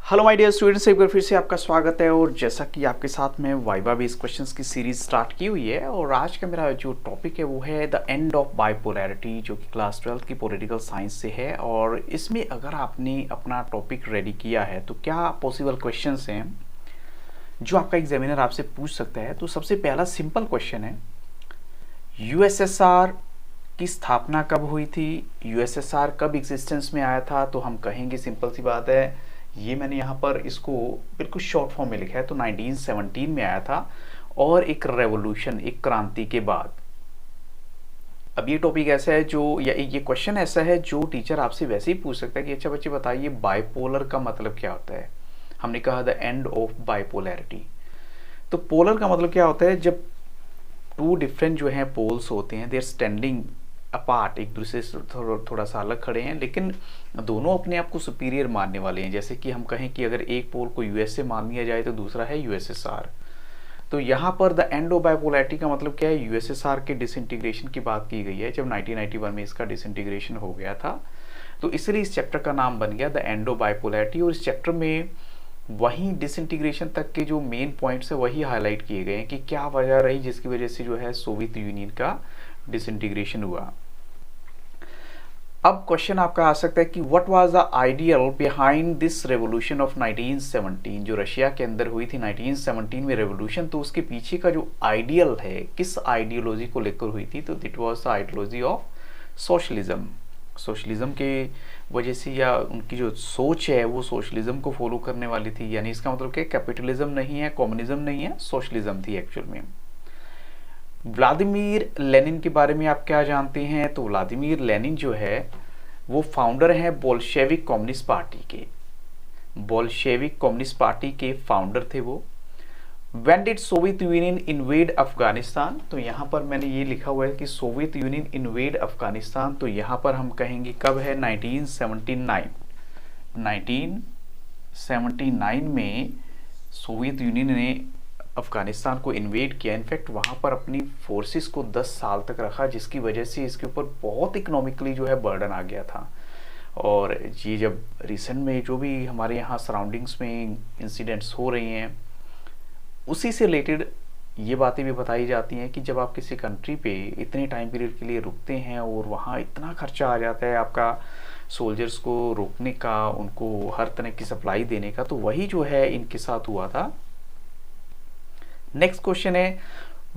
Hello my dear students, एक बार फिर से आपका स्वागत है। और जैसा कि आपके साथ में वाइवा बेस्ड क्वेश्चंस की सीरीज स्टार्ट की हुई है और आज का मेरा जो टॉपिक है वो है द एंड ऑफ बाइपोलैरिटी, जो कि क्लास 12 की पॉलिटिकल साइंस से है। और इसमें अगर आपने अपना टॉपिक रेडी किया है तो क्या पॉसिबल क्वेश्चंस हैं जो आपका एग्जामिनर आपसे पूछ सकता है। तो सबसे पहला सिंपल क्वेश्चन है, यूएसएसआर की स्थापना कब हुई थी, यूएसएसआर कब एग्जिस्टेंस में आया था। तो हम कहेंगे सिंपल सी बात है, ये मैंने यहाँ पर इसको बिल्कुल शॉर्ट फॉर्म में लिखा है। तो 1917 में आया था और एक रेवोल्यूशन, एक क्रांति के बाद। अब ये टॉपिक ऐसा है जो, या ये क्वेश्चन ऐसा है जो टीचर आपसे वैसे ही पूछ सकता है कि अच्छा बच्चे बताइए बाइपोलर का मतलब क्या होता है। हमने कहा द एंड ऑफ बाइपोलैरिटी। तो पोलर का मतलब क्या होता है, जब टू डिफरेंट जो हैं पोल्स होते हैं, दे आर स्टैंडिंग अपार्ट, एक दूसरे से थोड़ा सा अलग खड़े हैं, लेकिन दोनों अपने आप को सुपीरियर मानने वाले हैं। जैसे कि हम कहें कि अगर एक पोल को यूएसए मान लिया जाए तो दूसरा है यूएसएसआर। तो यहाँ पर द एंड ऑफ बाइपोलैरिटी का मतलब क्या है, यूएसएसआर के डिसइंटीग्रेशन की बात की गई है जब 1991 में इसका डिसइंटीग्रेशन हो गया था। तो इसलिए इस चैप्टर का नाम बन गया द एंड ऑफ बाइपोलैरिटी। और इस चैप्टर में वहीं डिसइंटीग्रेशन तक के जो मेन पॉइंट्स है वही हाईलाइट किए गए हैं कि क्या वजह रही जिसकी वजह से जो है सोवियत यूनियन का डिसइंटीग्रेशन हुआ। अब क्वेश्चन आपका आ सकता है कि what was the ideal behind this revolution of 1917, जो रशिया के अंदर हुई थी 1917 में रेवोल्यूशन। तो उसके पीछे का जो आइडियल है, किस आइडियोलॉजी को लेकर हुई थी, तो it was the ideology of socialism. Socialism के वजह से, या उनकी जो सोच है वो सोशलिज्म को फॉलो करने वाली थी। यानी इसका मतलब क्या, कैपिटलिज्म नहीं है, कम्युनिज्म नहीं है, सोशलिज्म थी एक्चुअल में। व्लादिमीर लेनिन के बारे में आप क्या जानते हैं। तो व्लादिमीर लेनिन जो है वो फाउंडर हैं बोल्शेविक कम्युनिस्ट पार्टी के। बोल्शेविक कम्युनिस्ट पार्टी के फाउंडर थे वो। When did Soviet union invade Afghanistan. तो यहाँ पर मैंने ये लिखा हुआ है कि सोवियत यूनियन इन्वेड अफगानिस्तान। तो यहाँ पर हम कहेंगे कब है, 1979। 1979 में सोवियत यूनियन ने अफगानिस्तान को इन्वेड किया। इनफैक्ट वहाँ पर अपनी फोर्सेस को 10 साल तक रखा, जिसकी वजह से इसके ऊपर बहुत इकोनॉमिकली जो है बर्डन आ गया था। और ये जब रिसेंट में जो भी हमारे यहाँ सराउंडिंग्स में इंसिडेंट्स हो रही हैं, उसी से रिलेटेड ये बातें भी बताई जाती हैं कि जब आप किसी कंट्री पे इतने टाइम पीरियड के लिए रुकते हैं और वहाँ इतना खर्चा आ जाता है आपका सोल्जर्स को रोकने का, उनको हर तरह की सप्लाई देने का, तो वही जो है इनके साथ हुआ था। नेक्स्ट क्वेश्चन है,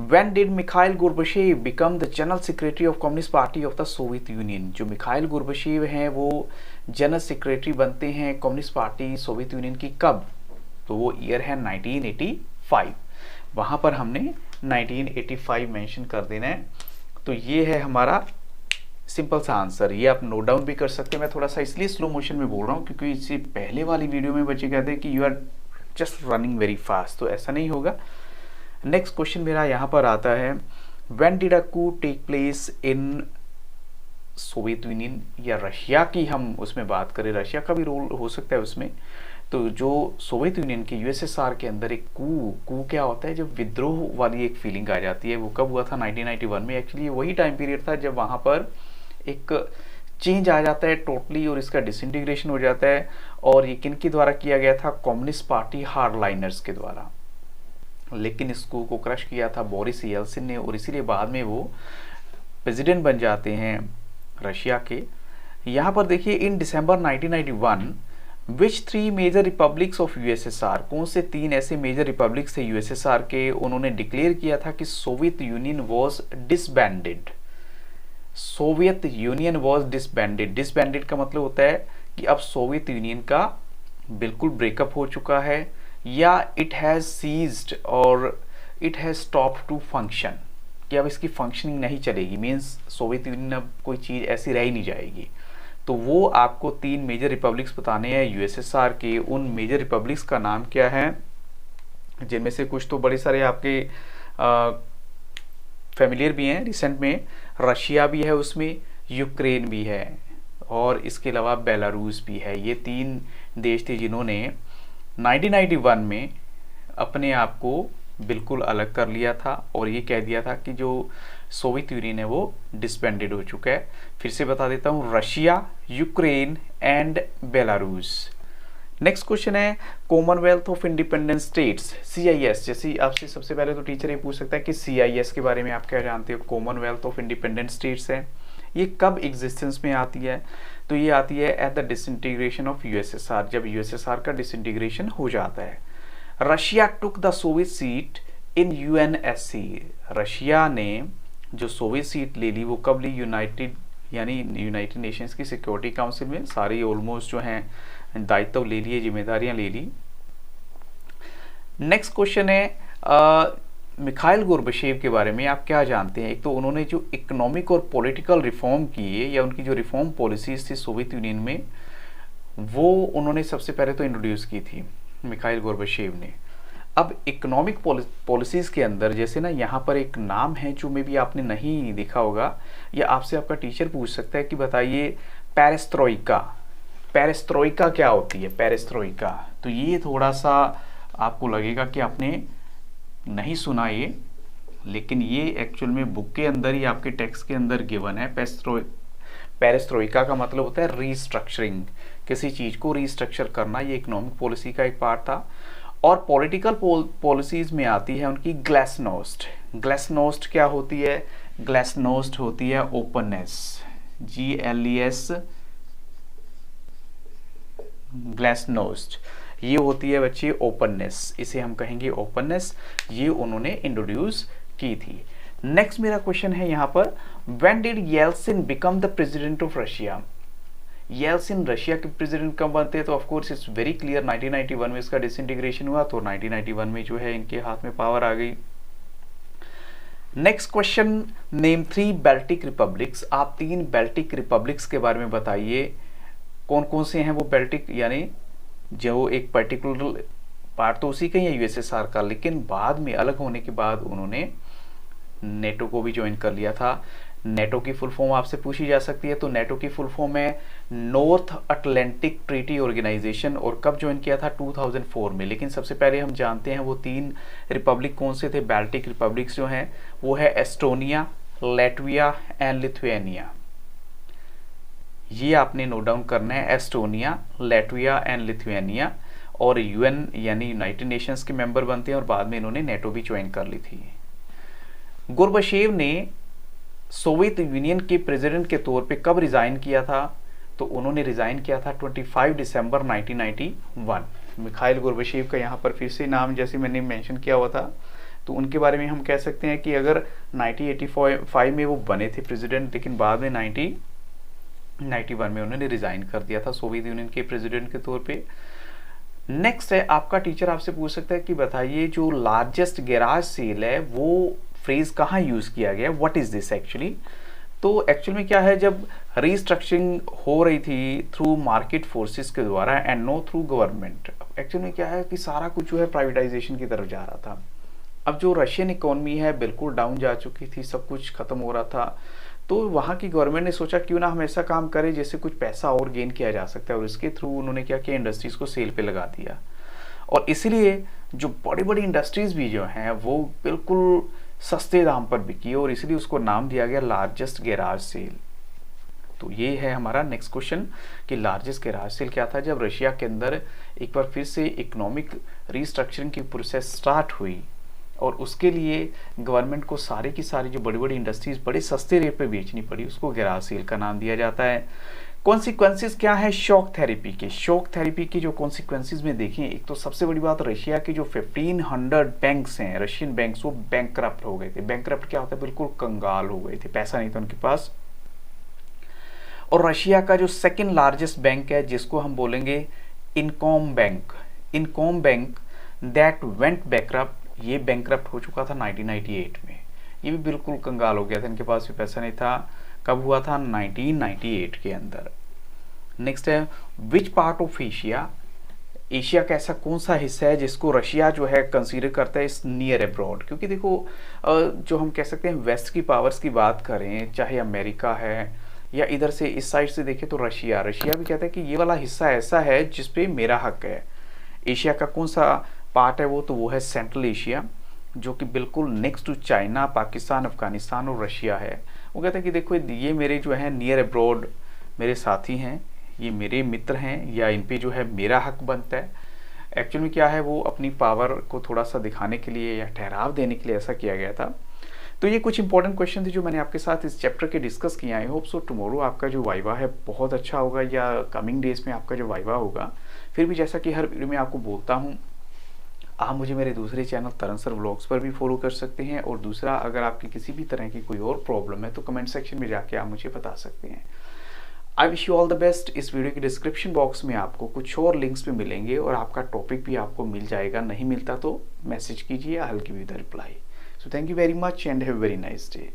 when did Mikhail Gorbachev become the general secretary of communist party of the Soviet union. जो मिखाइल गोर्बाचेव हैं वो जनरल सेक्रेटरी बनते हैं कम्युनिस्ट पार्टी सोवियत यूनियन की, कब। तो वो ईयर है 1985। वहां पर हमने 1985 मेंशन कर देना है। तो ये है हमारा सिंपल सा आंसर। ये आप नोट डाउन भी कर सकते हैं। मैं थोड़ा सा इसलिए स्लो मोशन में बोल रहा हूँ क्योंकि इससे पहले वाली वीडियो में बच्चे कहते हैं कि you are just running very fast, तो ऐसा नहीं होगा। नेक्स्ट क्वेश्चन मेरा यहाँ पर आता है, when did a coup take place in Soviet Union, या रशिया की हम उसमें बात करें, रशिया का भी रोल हो सकता है उसमें। तो जो सोवियत यूनियन के यूएसएसआर के अंदर एक कू क्या होता है, जब विद्रोह वाली एक फीलिंग आ जाती है, वो कब हुआ था, 1991 में। एक्चुअली वही टाइम पीरियड था जब वहाँ पर एक चेंज आ जाता है टोटली और इसका डिसइंटीग्रेशन हो जाता है। और ये किन के द्वारा किया गया था, कम्युनिस्ट पार्टी हार्डलाइनर्स के द्वारा। लेकिन इसको को क्रश किया था बोरिस येल्सिन ने, और इसीलिए बाद में वो प्रेसिडेंट बन जाते हैं रशिया के। यहाँ पर देखिए, इन दिसंबर 1991 विच 3 मेजर रिपब्लिक्स ऑफ यूएसएसआर, कौन से 3 ऐसे मेजर रिपब्लिक्स थे यूएसएसआर के, उन्होंने डिक्लेयर किया था कि Soviet union was disbanded. Soviet union was disbanded. Disbanded का मतलब होता है कि अब सोवियत यूनियन का बिल्कुल ब्रेकअप हो चुका है, या इट हैज़ सीज्ड और it has stopped to function, कि अब इसकी फंक्शनिंग नहीं चलेगी। मीन्स सोवियत यूनियन अब कोई चीज़ ऐसी रह ही नहीं जाएगी। तो वो आपको 3 मेजर रिपब्लिक्स बताने हैं यूएसएसआर के। उन मेजर रिपब्लिक्स का नाम क्या है, जिनमें से कुछ तो बड़े सारे आपके फेमिलियर भी हैं रिसेंट में। रशिया भी है उसमें, यूक्रेन भी है, और इसके अलावा बेलारूस भी है। ये 3 देश थे जिन्होंने 1991 में अपने आप को बिल्कुल अलग कर लिया था और ये कह दिया था कि जो सोवियत यूनियन है वो डिसबैंडेड हो चुका है। फिर से बता देता हूँ, Russia, Ukraine and Belarus. Next question है Commonwealth of Independent States, CIS। जैसे आपसे सबसे पहले तो टीचर ये पूछ सकता है कि CIS के बारे में आप क्या जानते हो। कॉमनवेल्थ ऑफ इंडिपेंडेंट स्टेट्स है, ये कब एग्जिस्टेंस में आती है, तो ये आती है at the disintegration of USSR, जब USSR का डिसइंटीग्रेशन हो जाता है। Russia took the Soviet seat in UNSC, Russia ने जो सोवियत सीट ले ली वो कब ली, यूनाइटेड नेशंस की सिक्योरिटी काउंसिल में। सारी ऑलमोस्ट जो हैं दायित्व ले लिए, जिम्मेदारियां ले ली। नेक्स्ट क्वेश्चन है मिखाइल गोर्बाचेव के बारे में आप क्या जानते हैं। एक तो उन्होंने जो इकोनॉमिक और पॉलिटिकल रिफॉर्म किए, या उनकी जो रिफॉर्म पॉलिसीज थी सोवियत यूनियन में, वो उन्होंने सबसे पहले तो इंट्रोड्यूस की थी मिखाइल गोर्बाचेव ने। अब इकोनॉमिक पॉलिसीज के अंदर जैसे ना यहाँ पर एक नाम है जो मे भी आपने नहीं देखा होगा, या आपसे आपका टीचर पूछ सकता है कि बताइए पेरेस्ट्रोइका, पेरेस्ट्रोइका क्या होती है, पेरेस्ट्रोइका। तो ये थोड़ा सा आपको लगेगा कि आपने नहीं सुना ये, लेकिन ये एक्चुअल में बुक के अंदर ही आपके टेक्स्ट के अंदर गिवन है। पेरेस्ट्रोइका का मतलब होता है रीस्ट्रक्चरिंग, किसी चीज को रीस्ट्रक्चर करना। ये इकोनॉमिक पॉलिसी का एक पार्ट था। और पॉलिटिकल पॉलिसीज में आती है उनकी ग्लासनोस्ट। ग्लासनोस्ट क्या होती है, ग्लासनोस्ट होती है ओपननेस, GLES, ग्लासनोस्ट। ये होती है बच्चे ओपननेस, इसे हम कहेंगे ओपननेस। ये उन्होंने इंट्रोड्यूस की थी। नेक्स्ट मेरा क्वेश्चन है यहाँ पर, when did Yeltsin become the president of Russia. Yeltsin Russia के प्रेसिडेंट कब बनते हैं, तो of course it's very clear 1991 में इसका डिसइंटीग्रेशन हुआ, तो 1991 में जो है इनके हाथ में पावर आ गई। Next question, name 3 Baltic republics. आप 3 बाल्टिक रिपब्लिक्स के बारे में बताइए, कौन कौन से हैं वो बाल्टिक, यानी जो एक पर्टिकुलर पार्ट तो उसी का ही है USSR का, लेकिन बाद में अलग होने के बाद उन्होंने नेटो को भी ज्वाइन कर लिया था। नेटो की फुल फॉर्म आपसे पूछी जा सकती है, तो नेटो की फुल फॉर्म है नॉर्थ अटलांटिक ट्रीटी ऑर्गेनाइजेशन, और कब ज्वाइन किया था 2004 में। लेकिन सबसे पहले हम जानते हैं वो 3 रिपब्लिक कौन से थे, बाल्टिक रिपब्लिक्स जो हैं वो है एस्टोनिया, लैटविया एंड लिथुआनिया। ये आपने नोट डाउन करना है, एस्टोनिया, लैटविया एंड लिथुआनिया। और UN यानी यूनाइटेड नेशंस के मेंबर बनते हैं, और बाद में इन्होंने नेटो भी ज्वाइन कर ली थी। गोर्बाचेव ने सोवियत यूनियन के प्रेसिडेंट के तौर पे कब रिजाइन किया था, तो उन्होंने रिजाइन किया था 25 दिसंबर 1991। मिखाइल गोर्बाचेव का यहाँ पर फिर से नाम जैसे मैंने मेंशन किया हुआ था, तो उनके बारे में हम कह सकते हैं कि अगर 1985 में वो बने थे प्रेसिडेंट, लेकिन बाद में 1991 में उन्होंने रिजाइन कर दिया था सोवियत यूनियन के प्रेसिडेंट के तौर पे। नेक्स्ट है, आपका टीचर आपसे पूछ सकता है कि बताइए जो लार्जेस्ट गैराज सेल है वो फ्रेज कहाँ यूज किया गया, व्हाट इज दिस एक्चुअली। तो एक्चुअल में क्या है, जब रीस्ट्रक्चरिंग हो रही थी थ्रू मार्केट फोर्सेस के द्वारा and know through government, actual में क्या है कि सारा कुछ जो है प्राइवेटाइजेशन की तरफ जा रहा था। अब जो रशियन इकोनॉमी है बिल्कुल डाउन जा चुकी थी, सब कुछ खत्म हो रहा था, तो वहाँ की गवर्नमेंट ने सोचा क्यों ना हम ऐसा काम करें जिससे कुछ पैसा और गेन किया जा सकता है, और इसके थ्रू उन्होंने क्या किया, इंडस्ट्रीज को सेल पे लगा दिया। और इसीलिए जो बड़ी बड़ी इंडस्ट्रीज भी जो हैं वो बिल्कुल सस्ते दाम पर बिकी, और इसलिए उसको नाम दिया गया लार्जेस्ट गैराज सेल। तो ये है हमारा नेक्स्ट क्वेश्चन कि लार्जेस्ट गैराज सेल क्या था, जब रशिया के अंदर एक बार फिर से इकोनॉमिक रीस्ट्रक्चरिंग की प्रोसेस स्टार्ट हुई, और उसके लिए गवर्नमेंट को सारी की सारी जो बड़ी बड़ी इंडस्ट्रीज बड़े सस्ते रेट पे बेचनी पड़ी, उसको गैराज सेल का नाम दिया जाता है। कॉन्सिक्वेंसेस क्या है शॉक थेरेपी के, शॉक थेरेपी की जो कॉन्सिक्वेंसेस में देखें, एक तो सबसे बड़ी बात, रशिया के जो 1500 बैंक्स हैं, रशियन बैंक्स, वो बैंकरप्ट हो गए थे। बैंकरप्ट क्या होता है, बिल्कुल कंगाल हो गए थे, पैसा नहीं था उनके पास। और रशिया का जो सेकंड लार्जेस्ट बैंक है जिसको हम बोलेंगे Encalm bank, Encalm bank that went bankrupt, ये बैंकरप्ट हो चुका था 1998 में। ये भी बिल्कुल कंगाल हो गया था, इनके पास भी पैसा नहीं था। कब हुआ था, 1998 के अंदर। नेक्स्ट है, which part of Asia, Asia का ऐसा कौन सा हिस्सा है जिसको रशिया जो है कंसीडर करता है इस नियर अब्रॉड। क्योंकि देखो जो हम कह सकते हैं वेस्ट की पावर्स की बात करें, चाहे अमेरिका है या इधर से इस साइड से देखें तो रशिया भी कहता है कि ये वाला हिस्सा ऐसा है जिसपे मेरा हक है। एशिया का कौन सा पार्ट है वो, तो वो है सेंट्रल एशिया, जो कि बिल्कुल next to China, Pakistan, Afghanistan और रशिया है। वो कहता है कि देखो ये मेरे जो है नियर अब्रॉड मेरे साथी हैं, ये मेरे मित्र हैं या इन पे जो है मेरा हक बनता है। एक्चुअल में क्या है, वो अपनी पावर को थोड़ा सा दिखाने के लिए या ठहराव देने के लिए ऐसा किया गया था। तो ये कुछ इंपॉर्टेंट क्वेश्चन थे जो मैंने आपके साथ इस चैप्टर के डिस्कस किए। आई होप सो टुमारो आपका जो वाइवा है बहुत अच्छा होगा, या कमिंग डेज में आपका जो वाइवा होगा। फिर भी जैसा कि हर वीडियो में आपको बोलता हूँ, आप मुझे मेरे दूसरे चैनल तरन सर व्लॉग्स पर भी फॉलो कर सकते हैं। और दूसरा, अगर आपकी किसी भी तरह की कोई और प्रॉब्लम है तो कमेंट सेक्शन में जाके आप मुझे बता सकते हैं। I wish you all the best. इस वीडियो के डिस्क्रिप्शन बॉक्स में आपको कुछ और लिंक्स भी मिलेंगे और आपका टॉपिक भी आपको मिल जाएगा। नहीं मिलता तो मैसेज कीजिए, I will give you the reply. So thank you very much and have a very nice day.